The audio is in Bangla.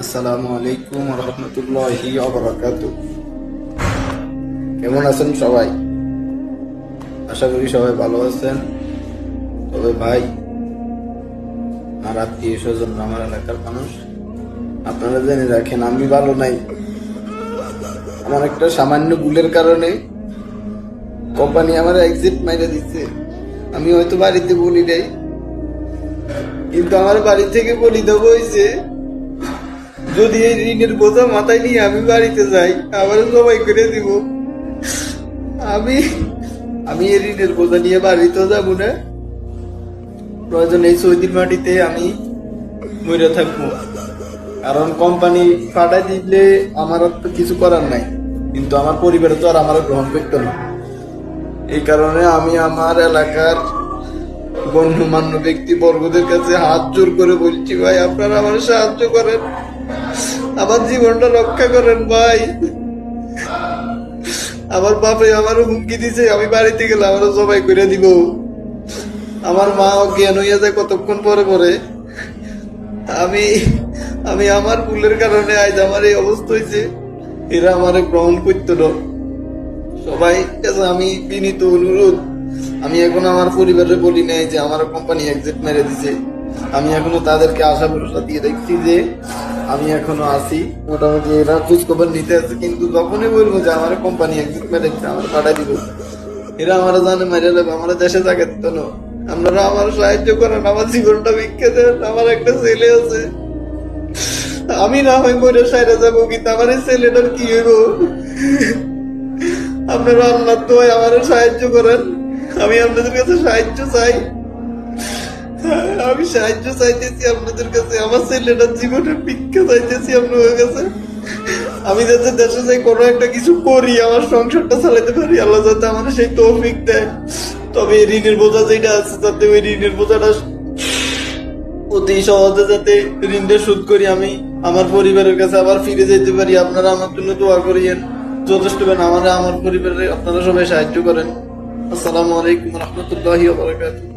আসসালামু আলাইকুম রহমতুল্লাহি ওয়া কেমন আছেন সবাই? আশা করি সবাই ভালো আছেন। তবে ভাই, আমার আত্মীয় স্বজন, আমার এলাকার মানুষ, আপনারা জেনে রাখেন আমি ভালো নাই। আমার একটা সামান্য ভুলের কারণে কোম্পানি আমার এক্সিট মাইরে দিচ্ছে। আমি হয়তো বাড়িতে বলি নাই, কিন্তু আমার বাড়ি থেকে বলি দেবো হয়েছে, যদি এই ঋণের বোঝা মাথায় নিয়ে আমি বাড়িতে যাই আবার সবাই করে দিব। আমি আমি এই ঋণের বোঝা নিয়ে বাড়িতেও যাবো না, প্রয়োজন এই সৌদির মাটিতে আমি মরে থাকবো। কারণ কোম্পানি ফাটাই দিলে আমার তো কিছু করার নাই, কিন্তু আমার পরিবারে তো আর আমার গ্রহণ করতো না। এই কারণে আমি আমার এলাকার গণ্যমান্য ব্যক্তি বর্গদের কাছে হাত জোর করে বলছি, ভাই আপনারা আমার সাহায্য করেন, আমার জীবনটা রক্ষা করেন ভাই। আমার বাপে আমারও হুমকি দিছে, আমি বাড়িতে গেলে আমারও সবাই করে দিব। আমার মা অজ্ঞান হইয়া যায় কতক্ষণ পরে পরে। আমি আমি আমার ভুলের কারণে আজ আমার এই অবস্থা হয়েছে। এরা আমারে গ্রহণ করতো না। সবাই কাছে আমি বিনীত অনুরোধ, আমি এখন আমার পরিবারে বলি নাই যে আমার কোম্পানি এক্সিট মেরে দিছে। আমি এখনো তাদেরকে আশা ভরসা দিয়ে দেখছি যে আমি এখনো আছি, মোটামুটি এরা খোঁজ খবর নিতে আছে। কিন্তু যখনই বলবো যে আমার কোম্পানি এক্সিট মেরে দিচ্ছে, আমার পাঠাই দিব, এরা আমার জানে মেরে নেবে, আমার দেশে থাকে তো না। আপনারা আমার সাহায্য করেন, আমার জীবনটা ভিক্ষা দেন। আমার একটা ছেলে আছে, আমি না হয় মরে সাইরে যাবো, কিন্তু আমার এই ছেলেটার কি হইব? আপনারা আল্লাহ তো আমার সাহায্য করেন। আমি আপনাদের কাছে সাহায্য চাই, আমি সাহায্য চাইতেছি আপনাদের কাছে। আমার ছেলেটার জীবনের ভিক্ষা চাইতেছি আপনাদের কাছে। আমি যাতে দেশে যাই কোনো একটা কিছু করি, আমার সংসারটা চালাতে পারি, আল্লাহ যাতে আমার সেই তৌফিক দেয়। তবে ঋণের বোঝা যেটা আছে, যাতে ওই ঋণের বোঝাটা অতি সহজে যাতে ঋণটা শোধ করি, আমি আমার পরিবারের কাছে আবার ফিরে যেতে পারি। আপনারা আমার জন্য দোয়া করিয়েন, যথেষ্ট আমার পরিবারে আপনারা সবাই সাহায্য করেন। আসসালামু আলাইকুম রহমতুল্লাহি ওয়া বারাকাতুহু।